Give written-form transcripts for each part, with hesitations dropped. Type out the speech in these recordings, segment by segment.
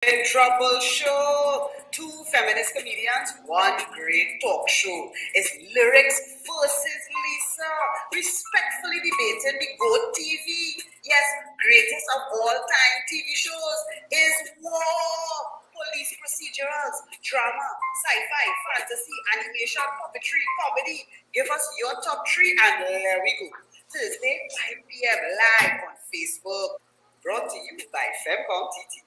Givin Trouble Show. Two feminist comedians, one great talk show. It's lyrics versus Lisa. Respectfully debated the GOAT TV. Yes, greatest of all time TV shows is war. Police procedurals, drama, sci-fi, fantasy, animation, puppetry, comedy. Give us your top three and there we go. Thursday, 5 p.m. live on Facebook. Brought to you by Femcom TT.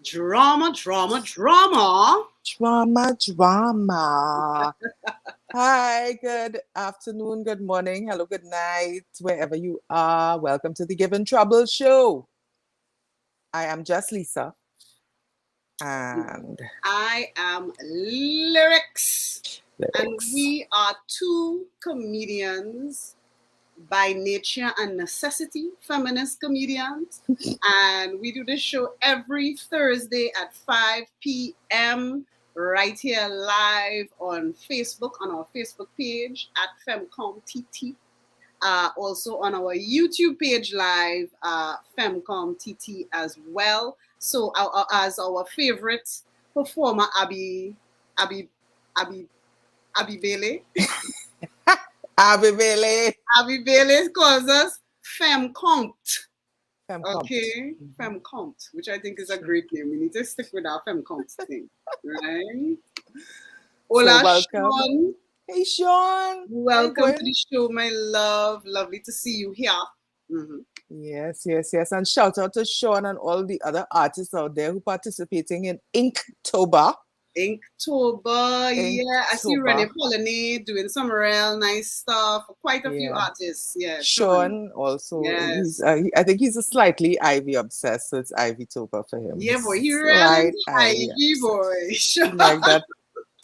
Drama. Hi, good afternoon, good morning, hello, good night, wherever you are. Welcome to the Givin Trouble Show. I am just Lisa. And I am Lyrics. And we are two comedians by nature and necessity, feminist comedians. And we do this show every Thursday at 5 p.m. right here live on Facebook, on our Facebook page at Femcom TT. Also on our YouTube page live, Femcom TT as well. So as our favorite performer, Abby Bailey. Abby Bailey calls us Femcom. Okay, Femcom, which I think is a great name. We need to stick with our Femcom thing, right? Hola, so Sean. Hey, Sean. Welcome to the show, my love. Lovely to see you here. Mm-hmm. Yes. And shout out to Sean and all the other artists out there who are participating in Inktober. Yeah. I see Renee Polanyi doing some real nice stuff. Quite a few artists. Yeah. Sean also. Yes. I think he's a slightly Ivy obsessed, so it's Ivy-tober for him. Yeah, boy. He really Ivy boy. Sean. Like that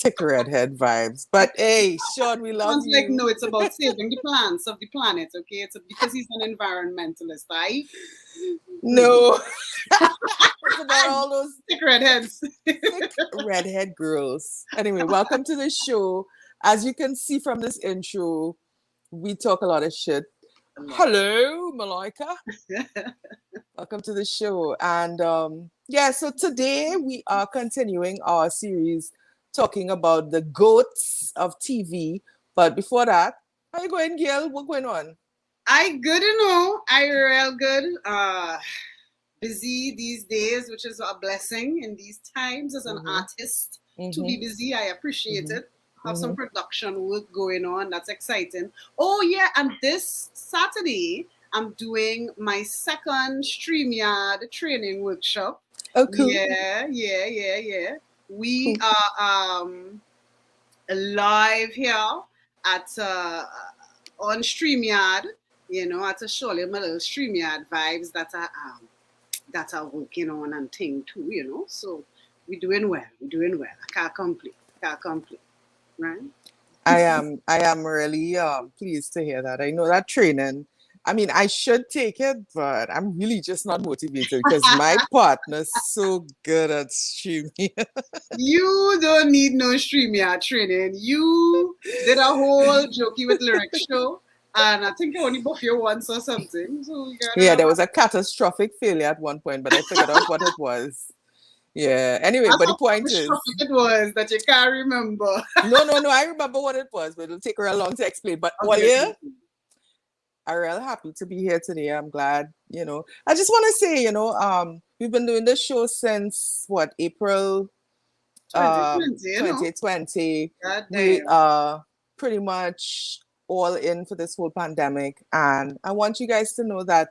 thick redhead vibes. But hey, Sean, we love you. Like, no, it's about saving the plants of the planet, okay? It's because he's an environmentalist, right? No. It's about all those thick redheads. Thick redhead girls. Anyway, welcome to the show. As you can see from this intro, we talk a lot of shit. Hello, Malika. Welcome to the show. And so today we are continuing our series talking about the goats of TV. But before that, how you going, Gail? What's going on? I good, I real good. Busy these days, which is a blessing in these times as an artist to be busy. I appreciate it. Have some production work going on. That's exciting. Oh yeah, and this Saturday I'm doing my second StreamYard training workshop. Oh, cool. Yeah. We are live here at on StreamYard. At a surely my little StreamYard vibes that are working on and thing too. So we're doing well. I can't complain. Right? I am really pleased to hear that. I know that training. I mean, I should take it, but I'm really just not motivated because my partner's so good at streaming. You don't need no StreamYard training. You did a whole jokey with lyric show, and I think I only booked you once or something. So there was a catastrophic failure at one point, but I figured out what it was. Yeah. Anyway, but the point is, it was that you can't remember. No. I remember what it was, but it'll take her a long to explain. But I'm real happy to be here today. I'm glad, I just want to say, we've been doing this show since April 2020. We are pretty much all in for this whole pandemic. And I want you guys to know that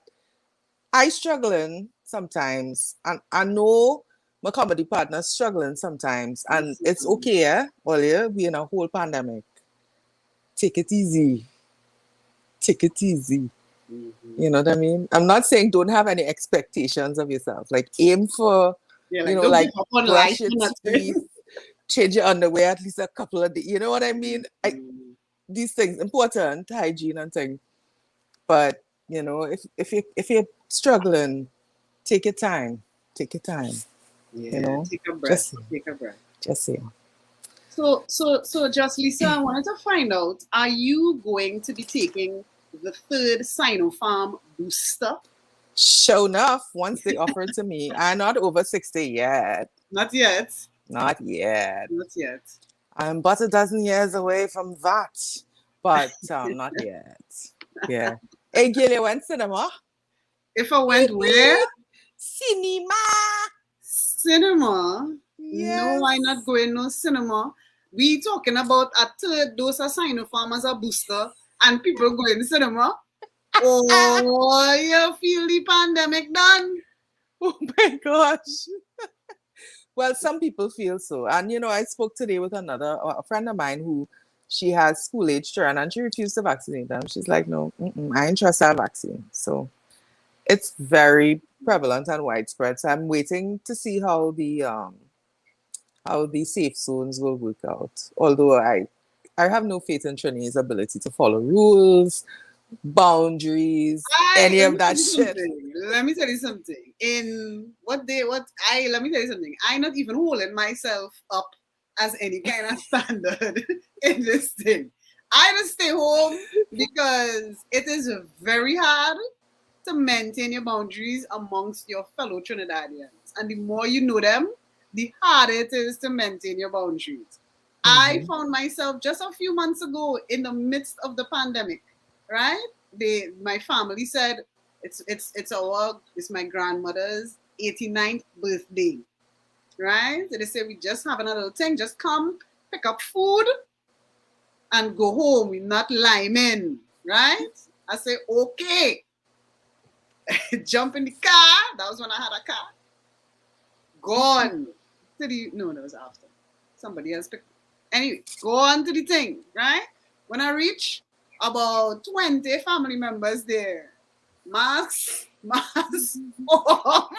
I struggling sometimes. And I know my comedy partner's struggling sometimes. And it's okay, we in a whole pandemic. Take it easy. You know what I mean? I'm not saying don't have any expectations of yourself. Like aim for, brush your teeth, change your underwear at least a couple of days. You know what I mean? These things important, hygiene and things. But if you're struggling, take your time. Yeah, take a breath. Just saying. So, just Lisa, I wanted to find out: are you going to be taking the third Sinopharm booster? Sure enough, once they offered to me, I'm not over 60 yet. Not yet. Not yet. Not yet. I'm but a dozen years away from that, but not yet. Yeah. Hey, Gil, you went cinema? If I went where? Cinema. Cinema? Yes. No, I not going no cinema. We talking about a third dose of Sinopharm as a booster and people going cinema. Oh, you feel the pandemic done? Oh my gosh. Well, some people feel so. And, I spoke today with a friend of mine who she has school-age children and she refused to vaccinate them. She's like, no, I ain't trust that vaccine. So it's very prevalent and widespread. So I'm waiting to see how the safe zones will work out. Although I have no faith in Trini's ability to follow rules, boundaries, any of that shit. Let me tell you something. Let me tell you something. I'm not even holding myself up as any kind of standard in this thing. I just stay home because it is very hard to maintain your boundaries amongst your fellow Trinidadians. And the more you know them, the harder it is to maintain your boundaries. I found myself just a few months ago in the midst of the pandemic, right? My family said it's my grandmother's 89th birthday, right? So they said we just having a little thing, just come pick up food and go home. We're not liming, right? I say okay. Jump in the car. That was when I had a car. Gone to no, that was after. Somebody else picked. Anyway, go on to the thing, right? When I reach, about 20 family members there. Masks off.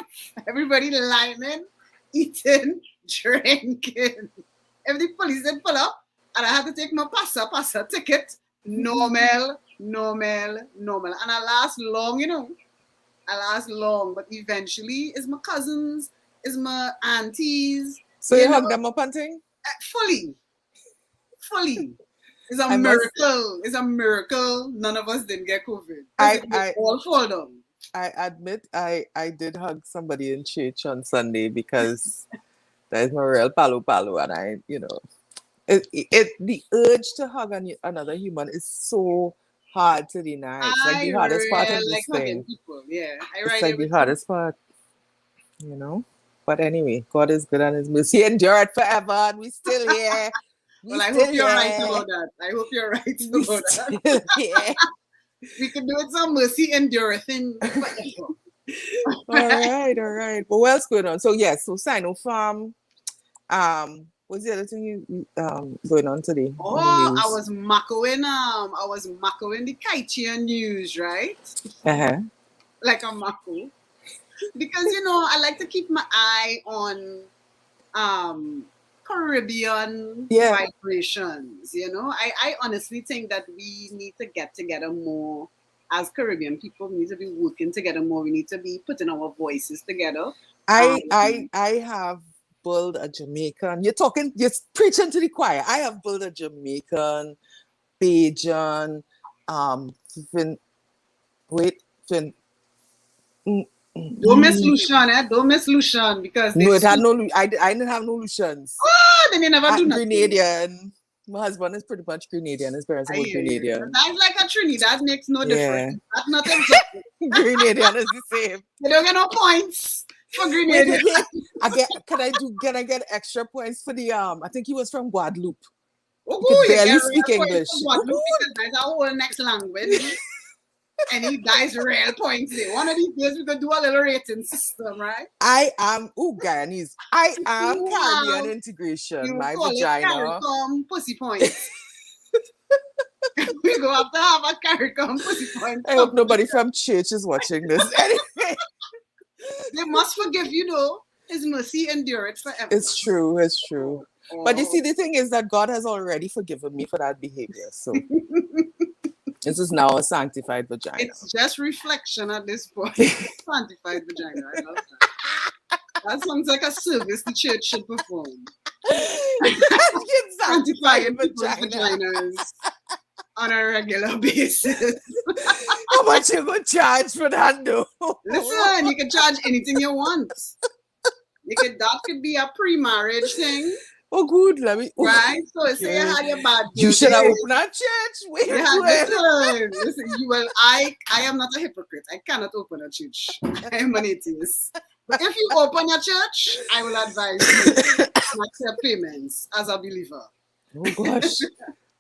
Everybody lining, eating, drinking. If the police did pull up, and I had to take my passa ticket, normal. And I last long, but eventually it's my cousins, it's my aunties. So you hug them up and thing? Fully. It's a miracle. It's a miracle. None of us didn't get COVID. I all fall down. I admit I did hug somebody in church on Sunday because there's my real palo, and I, the urge to hug another human is so hard to deny. It's like the hardest part of this thing. People. Yeah, it's like the hardest part, But anyway, God is good and His mercy endured forever, and we're still here. I hope you're right about that. Yeah. We can do it some mercy endurething forever. All right. But what else going on? So so Sinopharm. What's the other thing you going on today? Oh, I was macking the Kaitian news, right? Like a mako. Because I like to keep my eye on Caribbean vibrations. I honestly think that we need to get together more as Caribbean people. We need to be working together more. We need to be putting our voices together. I have built a Jamaican. You're preaching to the choir. I have built a Jamaican, Bajan, Don't miss Lucian, Don't miss Lucian because no, it had no. I didn't have no Lucians. Oh, then you never do nothing. Grenadian. My husband is pretty much Grenadian. His parents are both Grenadian. That's like a Trini. That makes no difference. That's not exactly. Grenadian is the same. You don't get no points for Grenadian. Can I get extra points for the I think he was from Guadeloupe. Oh, he barely speak English. Because that's our whole next language. And he dies real points there. One of these days we could do a little rating system, right? I am Guyanese. I am Caribbean integration. My vagina. Pussy points. We go have to have a CARICOM pussy point. I hope nobody from church is watching this. Anyway. They must forgive His mercy endureth forever. It's true. Oh. But you see, the thing is that God has already forgiven me for that behavior. So this is now a sanctified vagina. It's just reflection at this point. Sanctified vagina. I love that. That sounds like a service the church should perform. Sanctified vaginas on a regular basis. How much you gonna charge for that though? Listen, you can charge anything you want. That could be a pre-marriage thing. Oh, good. Let me. Right? So say you had your bad birthday. You should have opened a church. Wait, listen, I am not a hypocrite. I cannot open a church. I am an atheist. But if you open a church, I will advise you to accept payments as a believer. Oh gosh.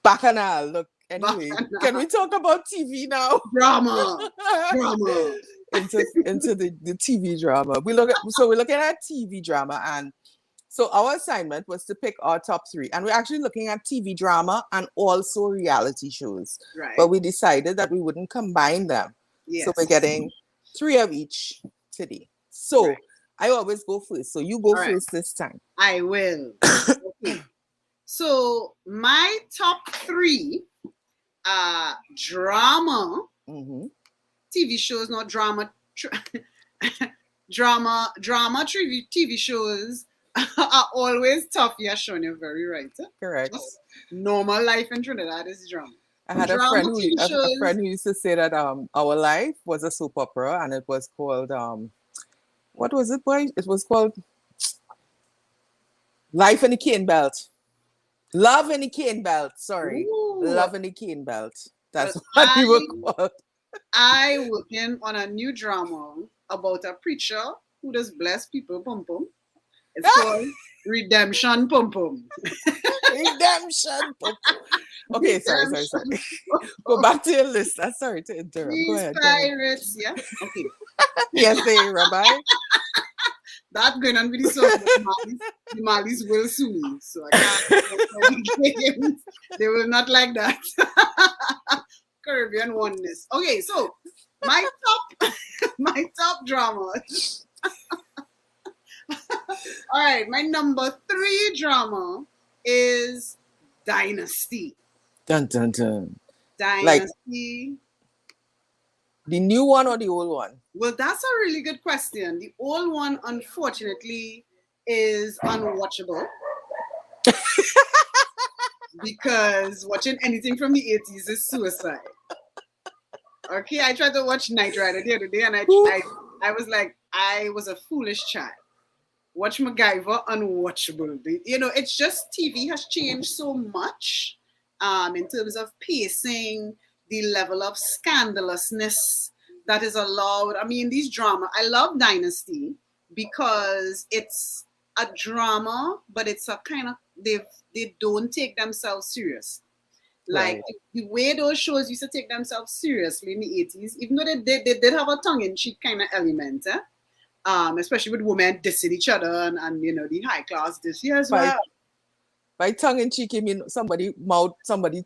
Bacchanal. Look, anyway. Bacchanal. Can we talk about TV now? Drama. into the TV drama. We're looking at TV drama, and so our assignment was to pick our top 3, and we're actually looking at TV drama and also reality shows. Right. But we decided that we wouldn't combine them. Yes. So we're getting 3 of each today. So right. I always go first. So you go first this time. I will. Okay. So my top 3 drama TV shows, not drama TV shows are always tough. You're showing you're very right. Correct. Just normal life in Trinidad is drama. I had a friend who used to say that our life was a soap opera, and it was called what was it, boy? It was called Life in the Cane Belt. Love in the Cane Belt. Sorry. Ooh. Love in the Cane Belt. That's what we were called. I working on a new drama about a preacher who does bless people pum pum. It's called Redemption Pum Pum. Redemption Pum Pum. Okay, sorry. Go back to your list. I'm sorry to interrupt. Go ahead. Pirates, yeah. Okay. Yes, Rabbi. That's going on with the song. The Malis will sue me, so I can't. They will not like that. Caribbean oneness. Okay, so my top drama. All right, my number 3 drama is Dynasty. Dun dun dun. Dynasty. Like the new one or the old one? Well, that's a really good question. The old one, unfortunately, is unwatchable. Because watching anything from the 80s is suicide. Okay, I tried to watch Knight Rider the other day, and I was like, I was a foolish child. Watch MacGyver, unwatchable. It's just TV has changed so much in terms of pacing, the level of scandalousness that is allowed. I mean, these drama. I love Dynasty because it's a drama, but it's a kind of they don't take themselves serious. Like the way those shows used to take themselves seriously in the 80s, even though they did have a tongue-in-cheek kind of element, especially with women dissing each other and the high class diss as well. By tongue-in-cheek, you mean somebody's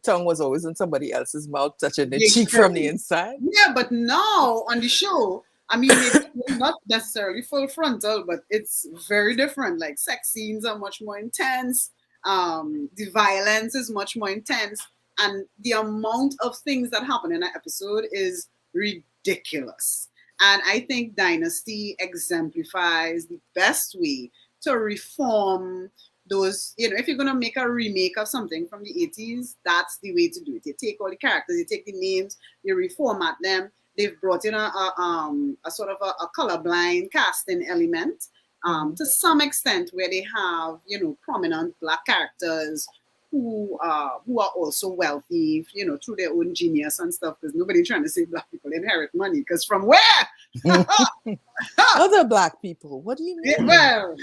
tongue was always in somebody else's mouth, touching the cheek from the inside? Yeah, but now on the show, I mean, it's not necessarily full frontal, but it's very different. Like sex scenes are much more intense. The violence is much more intense. And the amount of things that happen in an episode is ridiculous. And I think Dynasty exemplifies the best way to reform those, if you're going to make a remake of something from the 80s, that's the way to do it. You take all the characters, you take the names, you reformat them. They've brought in a sort of a colorblind casting element to some extent, where they have, prominent Black characters who are also wealthy, through their own genius and stuff, because nobody's trying to say Black people inherit money, because from where? Other Black people, what do you mean? Well,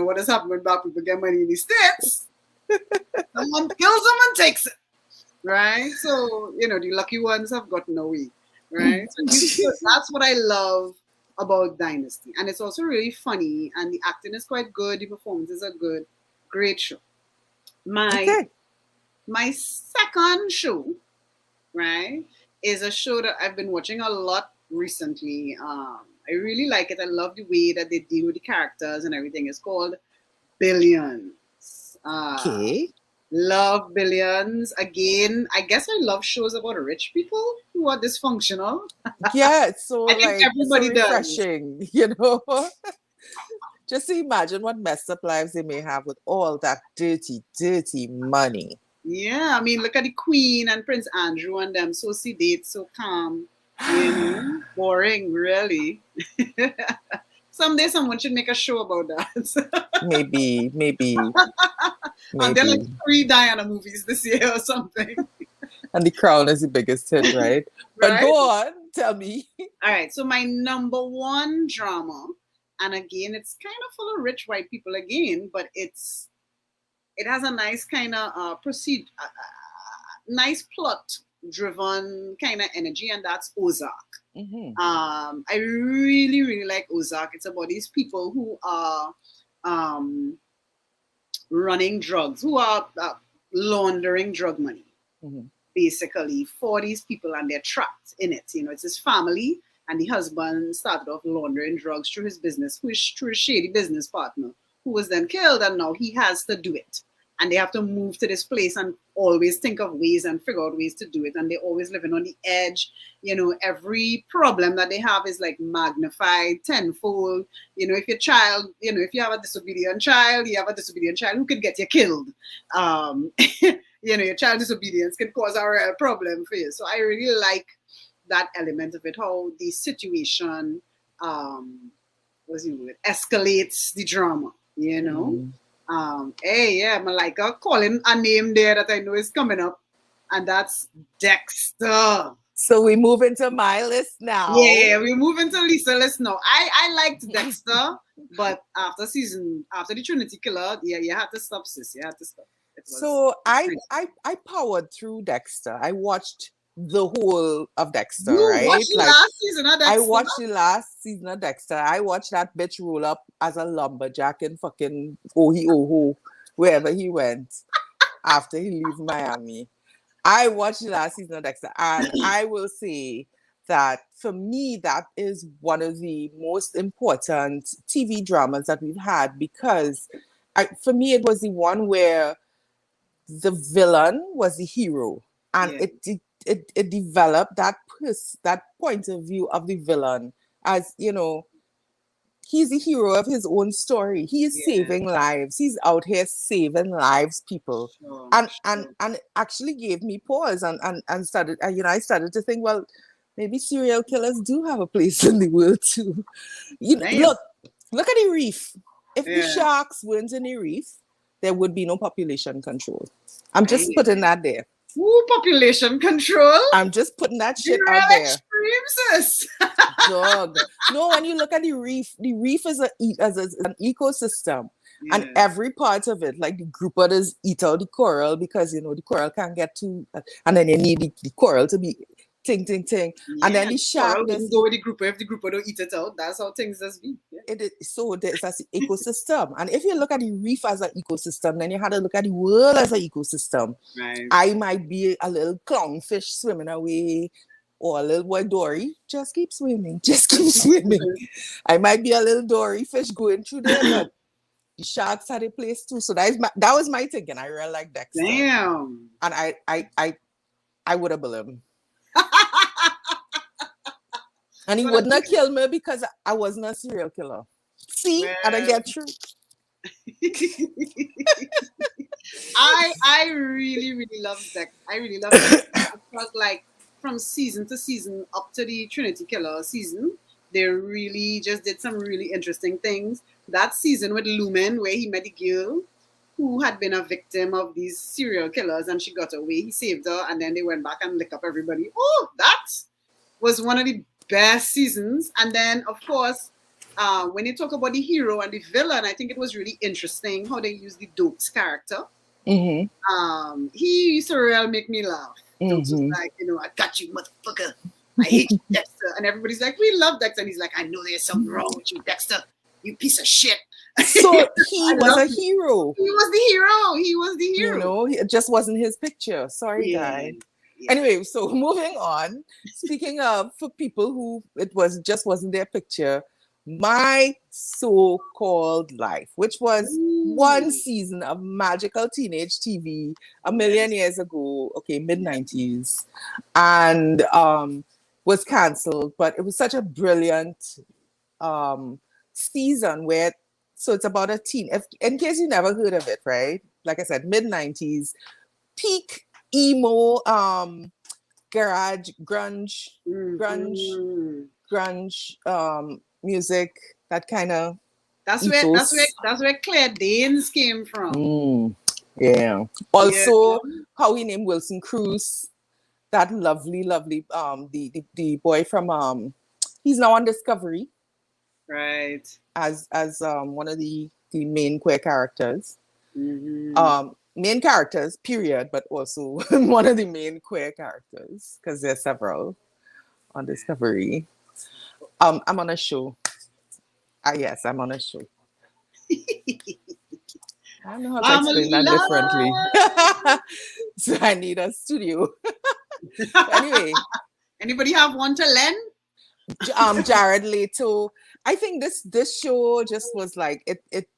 what has happened when Black people get money in the States? Someone kills them and takes it, right? So, the lucky ones have gotten away, right? So that's what I love about Dynasty. And it's also really funny, and the acting is quite good, the performances are good. Great show. My second show, right, is a show that I've been watching a lot recently. I really like it. I love the way that they deal with the characters and everything. It's called Billions. Love Billions. Again, I guess I love shows about rich people who are dysfunctional. Yeah, it's so I think everybody so refreshing, Just imagine what messed up lives they may have with all that dirty, dirty money. Yeah, I mean, look at the Queen and Prince Andrew and them, so sedate, so calm. Boring, really. Someday someone should make a show about that. Maybe. And there are like 3 Diana movies this year or something. And The Crown is the biggest hit, right? But Right? go on, tell me. All right, so my number 1 drama, and again, it's kind of full of rich white people again, but it has a nice kind of nice plot driven kind of energy, and that's Ozark. Mm-hmm. I really, really like Ozark. It's about these people who are running drugs, who are laundering drug money, basically, for these people, and they're trapped in it. It's his family, and the husband started off laundering drugs through his business, through a shady business partner, who was then killed, and now he has to do it. And they have to move to this place and always think of ways and figure out ways to do it. And they're always living on the edge. Every problem that they have is like magnified tenfold. If your child, if you have a disobedient child, who could get you killed. Your child disobedience can cause a real problem for you. So I really like that element of it, how the situation escalates the drama, Hey, yeah, Malika calling a name there that I know is coming up, and that's Dexter. So we move into my list now. Yeah, we move into Lisa's list now. I liked Dexter, but after the Trinity Killer, yeah, you had to stop, sis. You had to stop. So I powered through Dexter. I watched the whole of Dexter, right? Watched the last season of Dexter? I watched the last season of Dexter. I watched that bitch roll up as a lumberjack in fucking Oho, wherever he went after he leaves Miami. I watched the last season of Dexter, and I will say that for me, that is one of the most important TV dramas that we've had, because for me, it was the one where the villain was the hero, and it developed that point of view of the villain as, he's the hero of his own story. He is saving lives. He's out here saving lives, people. And actually gave me pause and started, I started to think, well, maybe serial killers do have a place in the world too. Look at the reef. If the sharks weren't in the reef, there would be no population control. I'm just putting that there. Ooh, population control. I'm just putting that shit out there. Extremes. Dog. No, when you look at the reef is an ecosystem. Yeah. And every part of it, like the groupers eat out the coral because the coral can't get to, and then you need the coral to be ting. Yeah, and then the shark doesn't go with the grouper if the grouper don't eat it out. That's how things just be. Yeah. So there's an ecosystem. And if you look at the reef as an ecosystem, then you had to look at the world as an ecosystem. Right. I might be a little clownfish swimming away, or a little boy Dory, just keep swimming. I might be a little Dory fish going through there, but the sharks had a place too. So that was my thinking. I really like Dexter. Damn. And I would have believed him. And he wouldn't have killed me because I wasn't a serial killer. See? And I get through. I really, really love Dexter. I really love Dexter. Because like from season to season up to the Trinity Killer season, they really just did some really interesting things. That season with Lumen, where he met a girl who had been a victim of these serial killers and she got away. He saved her, and then they went back and licked up everybody. Oh, that was one of the best seasons. And then, of course, when you talk about the hero and the villain, I think it was really interesting how they used the Dokes character. Mm-hmm. He used to really make me laugh. Dokes was like, I got you, motherfucker. I hate you, Dexter. And everybody's like, we love Dexter. And he's like, I know there's something wrong with you, Dexter. You piece of shit. So he was a hero. He was the hero. It just wasn't his picture. Sorry, guy. Yeah. Anyway, so moving on. Speaking of, for people who wasn't their picture, My So-Called Life, which was one season of magical teenage TV a million years ago, mid-90s, and was canceled, but it was such a brilliant season so it's about a teen. In case you never heard of it, right? Like I said, mid-90s, peak emo garage grunge music, that kind of That's ethos. where Claire Danes came from. Yeah. Also, how he named Wilson Cruz, that lovely the boy from he's now on Discovery, right, as one of the main queer characters. Main characters, period, but also one of the main queer characters, because there's several on Discovery. I'm on a show. Yes, I'm on a show. I don't know how to explain that differently. So I need a studio. Anyway. Anybody have one to lend? Jared Leto. I think this show just was like it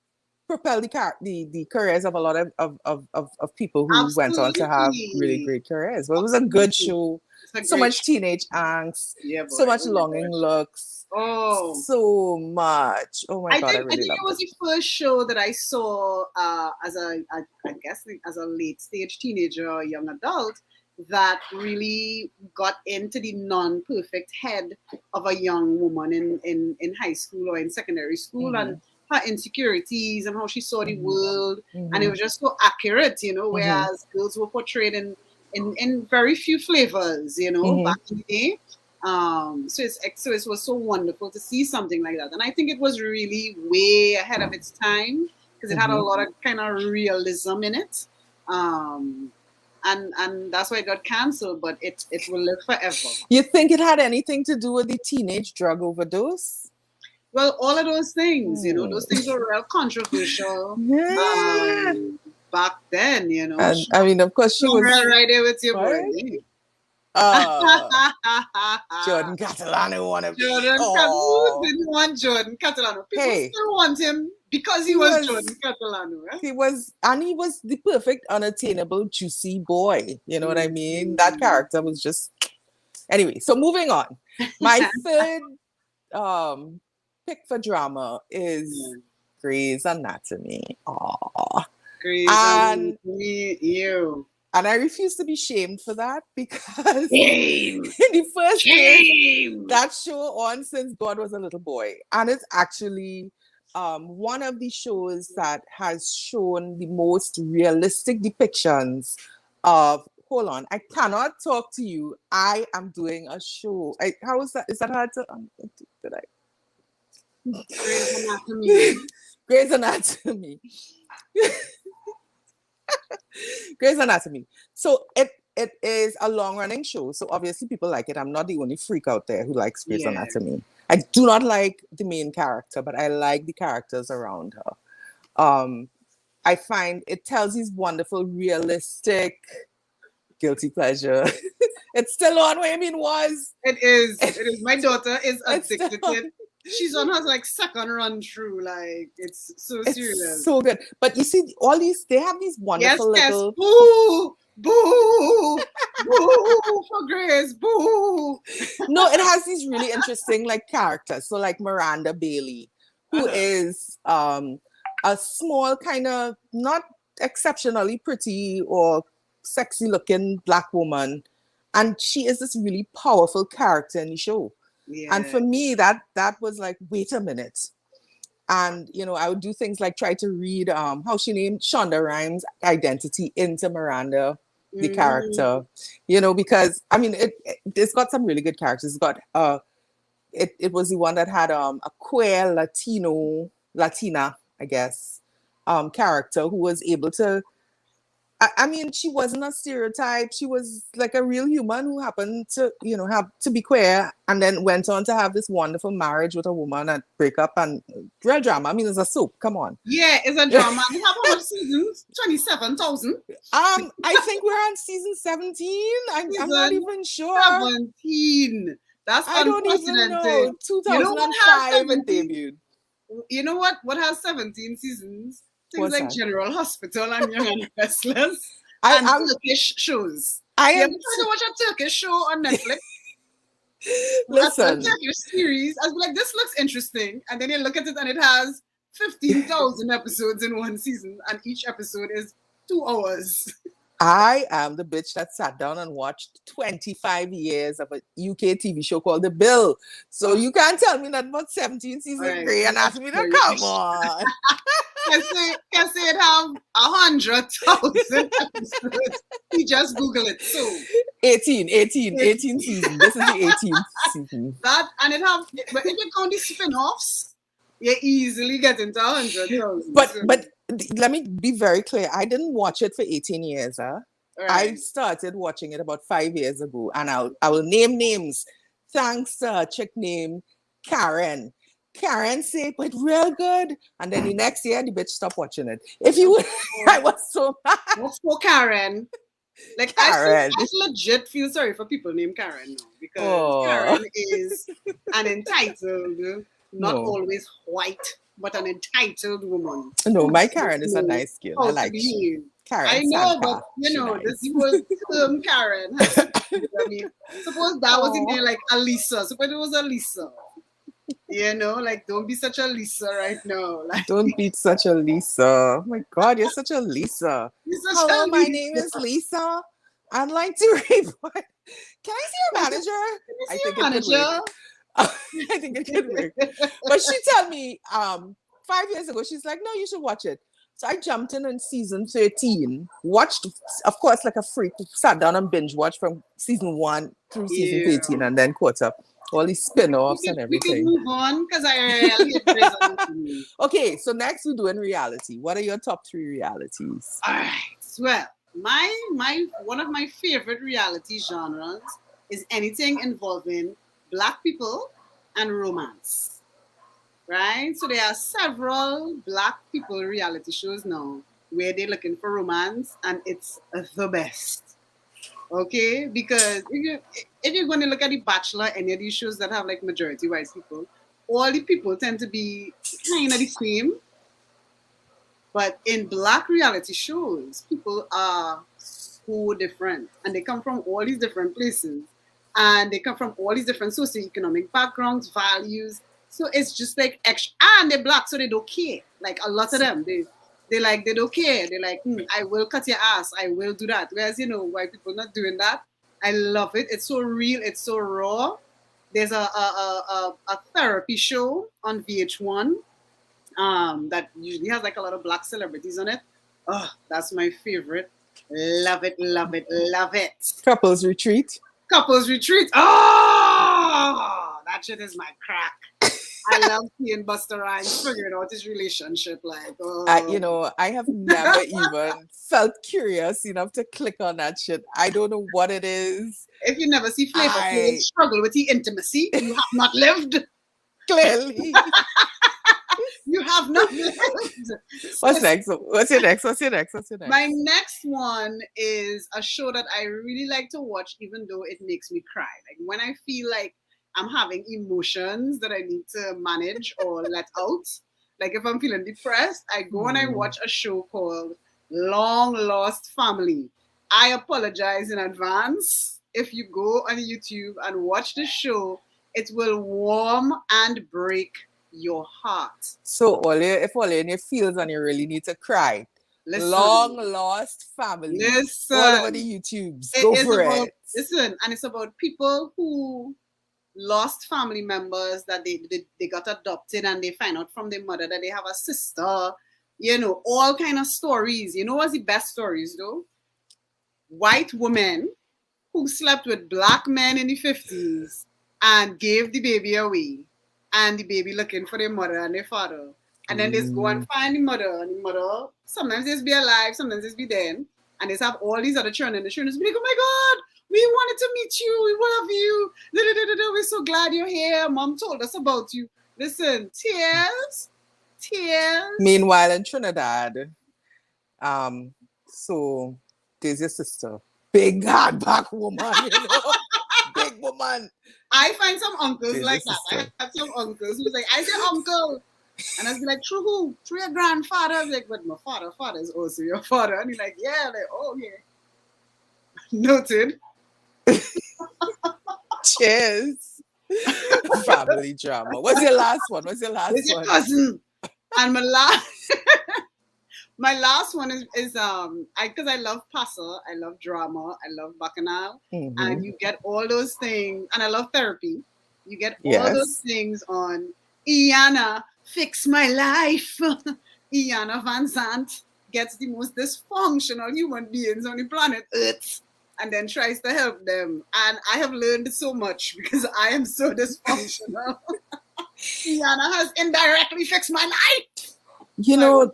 propelled the careers of a lot of people who went on to have really great careers. But it was a good show. So much teenage angst, so much longing looks. So much. Oh my God, I really think it was the first show that I saw as I guess as a late stage teenager or young adult that really got into the non-perfect head of a young woman in high school or in secondary school, and her insecurities and how she saw the world, and it was just so accurate, whereas girls were portrayed in very few flavors, back in the day. So it was so wonderful to see something like that, and I think it was really way ahead of its time because it had a lot of kind of realism in it. And that's why it got cancelled, but it will live forever. You think it had anything to do with the teenage drug overdose? Well, all of those things, those things were real controversial back then, And, I mean, of course, she was right there with your boy. Jordan Catalano wanted Jordan Catalano didn't want Jordan Catalano. People still want him because he was Jordan Catalano. Right? He was the perfect, unattainable, juicy boy. You know what I mean? That character was just. Anyway, so moving on. My third pick for drama is Grey's Anatomy. Grey's Anatomy, ew. And I refuse to be shamed for that because in the first place, that show on since God was a little boy. And it's actually one of the shows that has shown the most realistic depictions of, hold on, I cannot talk to you. I am doing a show. How is that? Is that hard to, did I? Grey's Anatomy. Grey's Anatomy. Grey's Anatomy. So it is a long-running show, so obviously people like it. I'm not the only freak out there who likes Grey's Anatomy. I do not like the main character, but I like the characters around her. I find it tells these wonderful, realistic, guilty pleasure. It's still on. What I mean was. It is. My daughter is addicted to it. She's on her second run through. It's so serious. It's so good. But you see, all these, they have these wonderful little. Boo! Boo! Boo for Grace! Boo! No, it has these really interesting characters. So Miranda Bailey, who is a small kind of not exceptionally pretty or sexy looking Black woman. And she is this really powerful character in the show. Yeah. And for me, that was wait a minute. And, I would do things like try to read how she named Shonda Rhimes' identity into Miranda, the character, because, I mean, it's got some really good characters. It's got, it was the one that had a queer Latina, I guess, character who was able to, I mean, she wasn't a stereotype. She was a real human who happened to, have to be queer and then went on to have this wonderful marriage with a woman and break up and real drama. I mean, it's a soap. Come on. Yeah, it's a drama. We have how much seasons? 27,000. I think we're on season 17. I'm not even sure. 17. That's I don't even know. 2005 it debuted. You know what? What has 17 seasons? Things like General Hospital and Young and Restless and Turkish shows. You ever try to watch a Turkish show on Netflix? Listen. A Turkish series. I was like, this looks interesting. And then you look at it and it has 15,000 episodes in one season. And each episode is 2 hours. I am the bitch that sat down and watched 25 years of a UK TV show called The Bill. So you can't tell me nothing about 17 seasons Right. Grey and ask me to come on. Can say it have 100,000 episodes. You just Google it. So 18 seasons. This is the 18th season. that and it have, but if you count the spin-offs, you easily get into 100,000. But let me be very clear. I didn't watch it for 18 years. I started watching it about 5 years ago, and I will name names. Thanks, chick named Karen. Karen said, but real good. And then the next year, the bitch stopped watching it. If you would, I was so mad. What's for Karen? Like, Karen. I legit feel sorry for people named Karen now, because Karen is an entitled, not always white, but an entitled woman. No, my Karen is a nice girl. I like Karen. I know, but this whole term Karen. I mean, suppose that was in there like Alisa. Suppose it was Alisa. Like, don't be such a Lisa right now. Like, don't be such a Lisa. Oh my God, you're such a Lisa. Hello, my name is Lisa. I'd like to report. Can I see your manager? I think manager? I think it could work. But she told me 5 years ago, she's like, no, you should watch it. So I jumped in season 13, watched, of course, like a freak, sat down and binge watched from season 1 through season 13, and then caught up. All these spin-offs and everything. We can move on, because I really Okay, so next we're doing reality. What are your top 3 realities? All right. Well, my one of my favorite reality genres is anything involving Black people and romance. Right? So there are several Black people reality shows now where they're looking for romance, and it's the best. Okay, because if you're going to look at The Bachelor, any of these shows that have like majority white people, all the people tend to be kind of the same. But in Black reality shows, people are so different, and they come from all these different places, and they come from all these different socioeconomic backgrounds, values. So it's just like extra, and they're Black, so they don't care. Like a lot of them, they don't care. They're like, I will cut your ass. I will do that. Whereas, white people not doing that. I love it. It's so real. It's so raw. There's a therapy show on VH1 that usually has like a lot of Black celebrities on it. Oh, that's my favorite. Love it, love it, love it. Couples Retreat. Oh, that shit is my crack. I love seeing Busta Rhymes figuring out his relationship. Like, I have never even felt curious enough to click on that shit. I don't know what it is. If you never see Flavor Flav struggle with the intimacy, you have not lived. Clearly. You have not lived. What's next? What's your next? My next one is a show that I really like to watch, even though it makes me cry. Like, when I feel like I'm having emotions that I need to manage or let out. Like, if I'm feeling depressed, I go and I watch a show called Long Lost Family. I apologize in advance. If you go on YouTube and watch the show, it will warm and break your heart. So if all in your feels and you really need to cry, listen. Long Lost Family. Listen. All over the YouTubes. Go for it. Listen, and it's about people who lost family members, that they got adopted, and they find out from their mother that they have a sister, all kind of stories. What's the best stories though? White women who slept with Black men in the 50s and gave the baby away, and the baby looking for their mother and their father, and then they go and find the mother, and the mother sometimes they be alive, sometimes they be dead, and they have all these other children, and the children be like, oh my God, we wanted to meet you. We love you. We're so glad you're here. Mom told us about you. Listen, tears. Meanwhile, in Trinidad, so there's your sister. Big hardback woman, Big woman. I find some uncles like that. I have some uncles who's like, I say uncle. And I'd be like, through who? Through your grandfather? I was like, but my father is also your father. And he's like, yeah. Like, oh, yeah. Noted. Cheers. Family drama. What's your last one? Your cousin. And my My last one is because I love passa, I love drama, I love bacchanal, and you get all those things, and I love therapy. You get all those Yes. things on Iana Fix My Life. Iana Van Zandt gets the most dysfunctional human beings on the planet Earth and then tries to help them. And I have learned so much because I am so dysfunctional. Iana has indirectly fixed my life. You So know,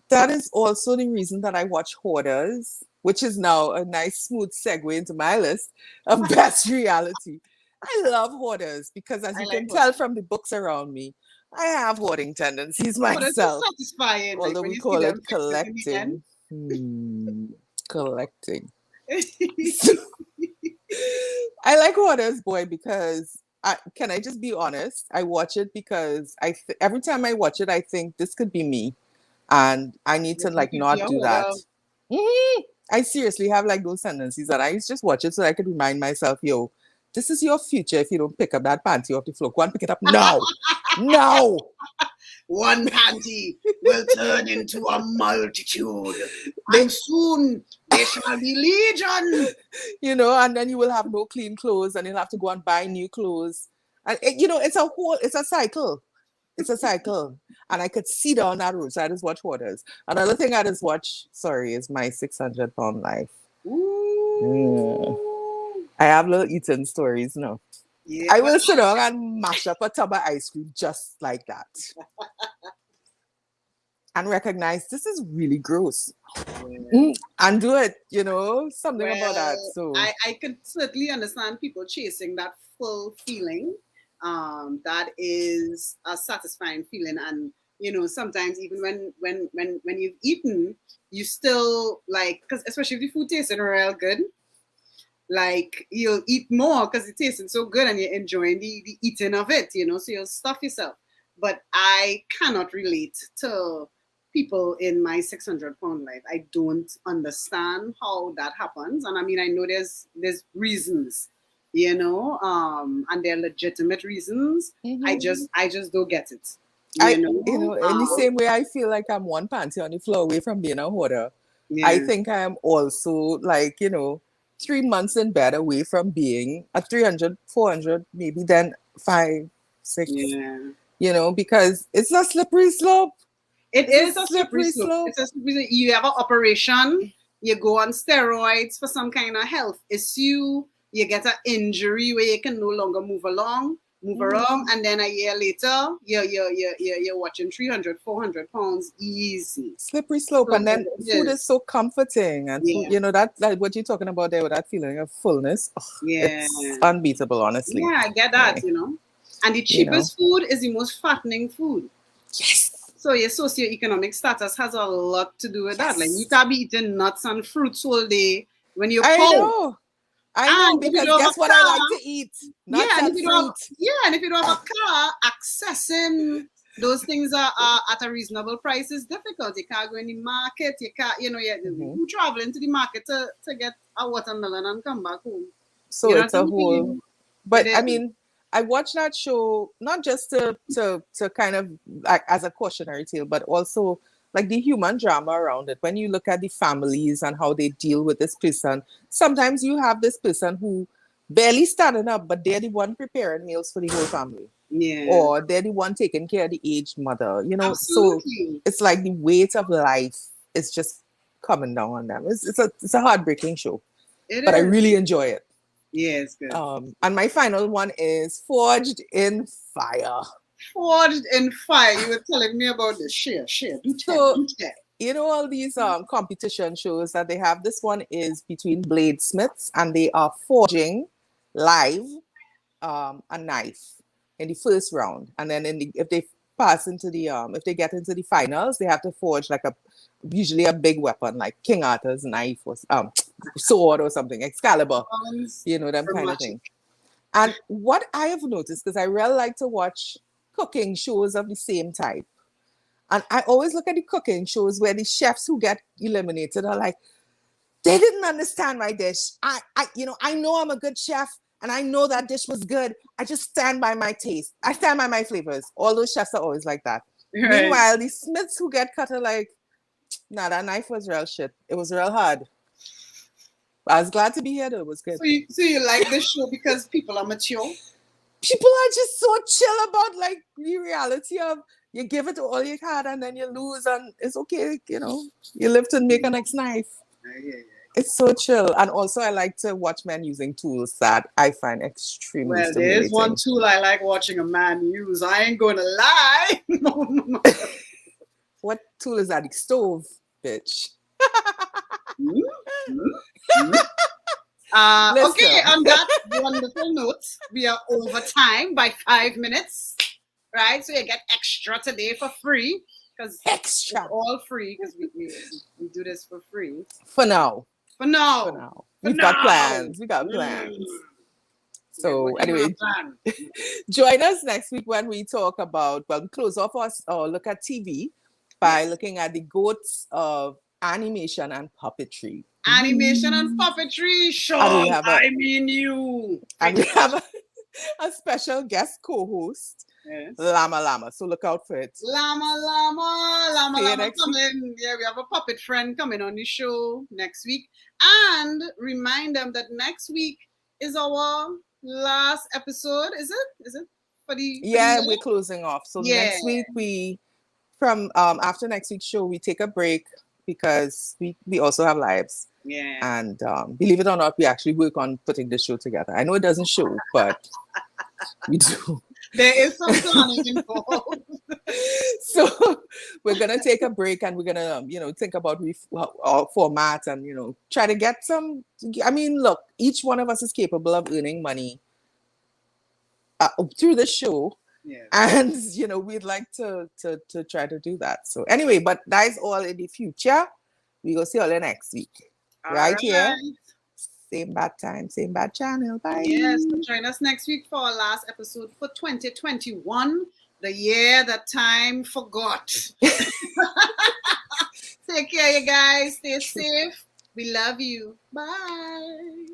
that is also the reason that I watch Hoarders, which is now a nice smooth segue into my list of best reality. I love Hoarders because, as I you like can what tell from the books around me, I have hoarding tendencies But it's so myself, satisfying, like although when we you see call them it fix it in the end. collecting. Collecting. So, I like Hoarders, boy, because can I just be honest? I watch it because every time I watch it, I think this could be me, and I need to You like could be not a do that. hoarder. I seriously have like those tendencies, and I used to just watch it so I could remind myself, yo, this is your future if you don't pick up that panty off the floor. Go and pick it up now. No. One panty will turn into a multitude, They, and soon they shall be legion. and then you will have no clean clothes and you'll have to go and buy new clothes. And it's a cycle. It's a cycle. And I could see down that road. So I just watch Hoarders. Another thing I just watch, sorry, is my 600-pound life. Ooh. I have little eating stories now. Yeah, I but will sit down and mash up a tub of ice cream just like that. And recognize this is really gross. yeah. And do it, something about that. Well, So I could certainly understand people chasing that full feeling. That is a satisfying feeling, and sometimes even when you've eaten, you still like, because especially if the food tastes real good, like you'll eat more because it tasting so good and you're enjoying the eating of it, so you'll stuff yourself. But I cannot relate to people in my 600-pound life. I don't understand how that happens. And I mean, I know there's reasons, and they're legitimate reasons. I just don't get it. in the same way I feel like I'm one panty on the floor away from being a hoarder. I Yeah. think I am also like, 3 months in bed away from being a 300, 400, maybe then 5, 6, Yeah. because it's a slippery slope. It It's is a a slippery slippery slope. slope. It's a slippery slope. You have an operation, you go on steroids for some kind of health issue, you get an injury where you can no longer move around, and then a year later, you're watching 300, 400 pounds easy. Slippery slope. So And then it food is. is so comforting. And food, Yeah. that like what you're talking about there with that feeling of fullness. Yeah. It's unbeatable, honestly. Yeah, I get that, And the cheapest food is the most fattening food. Yes. So your socioeconomic status has a lot to do with that. Like you can't be eating nuts and fruits all day when you're I poor. know. I know, And if you because don't have guess a what I car, like to eat? yeah, Nuts and if and you don't have fruit. and if you don't have a car, accessing those things are at a reasonable price is difficult. You can't go in the market. You can't, you traveling to the market to get a watermelon and come back home. So it's What I a whole. mean? But It I is. mean, I watched that show not just to kind of like as a cautionary tale, but also like the human drama around it. When you look at the families and how they deal with this person, sometimes you have this person who barely standing up, but they're the one preparing meals for the whole family. Yeah. Or they're the one taking care of the aged mother, So Absolutely. it's like the weight of life is just coming down on them. It's a heartbreaking show, It but I is. really enjoy it. Yeah, it's good. And my final one is Forged in Fire. Forged in Fire. You were telling me about this. Share. Do tell. All these competition shows that they have. This one is between bladesmiths, and they are forging live a knife in the first round, and then if they pass into the if they get into the finals, they have to forge like usually a big weapon like King Arthur's knife or sword or something, Excalibur, them kind of thing. And what I have noticed, because I really like to watch cooking shows of the same type, and I always look at the cooking shows where the chefs who get eliminated are like, they didn't understand my dish. I know I'm a good chef and I know that dish was good. I just stand by my taste. I stand by my flavors. All those chefs are always like that. Right. Meanwhile, the Smiths who get cut are like, Nah, that knife was real shit. It was real hard. I was glad to be here though. It was good. So you like this show because people are mature? People are just so chill about like the reality of you give it all you had and then you lose and it's okay, you know. You live to make a next knife. Yeah. It's so chill. And also I like to watch men using tools that I find extremely Well, stimulating. there's one tool I like watching a man use. I ain't gonna lie. What tool is that? The stove, bitch. Okay, on that wonderful note, we are over time by 5 minutes, right? So you get extra today for free because it's all free because we do this for free. For now. For now. We've got plans. We got plans. So anyway, join us next week when we talk about, well, we close off or look at TV by looking at the goats of animation and puppetry. Animation and puppetry, Sean. I mean you. And we have a special guest co-host, Llama. So look out for it. Llama coming. Yeah, we have a puppet friend coming on the show next week. And remind them that next week is our last episode. Is it? We're closing off. So next week from after next week's show, we take a break because we also have lives. Yeah. And believe it or not, we actually work on putting the show together. I know it doesn't show, but we do. There is some planning involved. So we're gonna take a break and we're gonna, think about our format and try to get some. I mean, look, each one of us is capable of earning money through the show. Yeah. And we'd like to try to do that. So anyway, but that is all in the future. We go see you all next week. Right here. Same bad time, same bad channel. Bye. Yes, so join us next week for our last episode for 2021, the year that time forgot. Take care, you guys. Stay safe. We love you. Bye.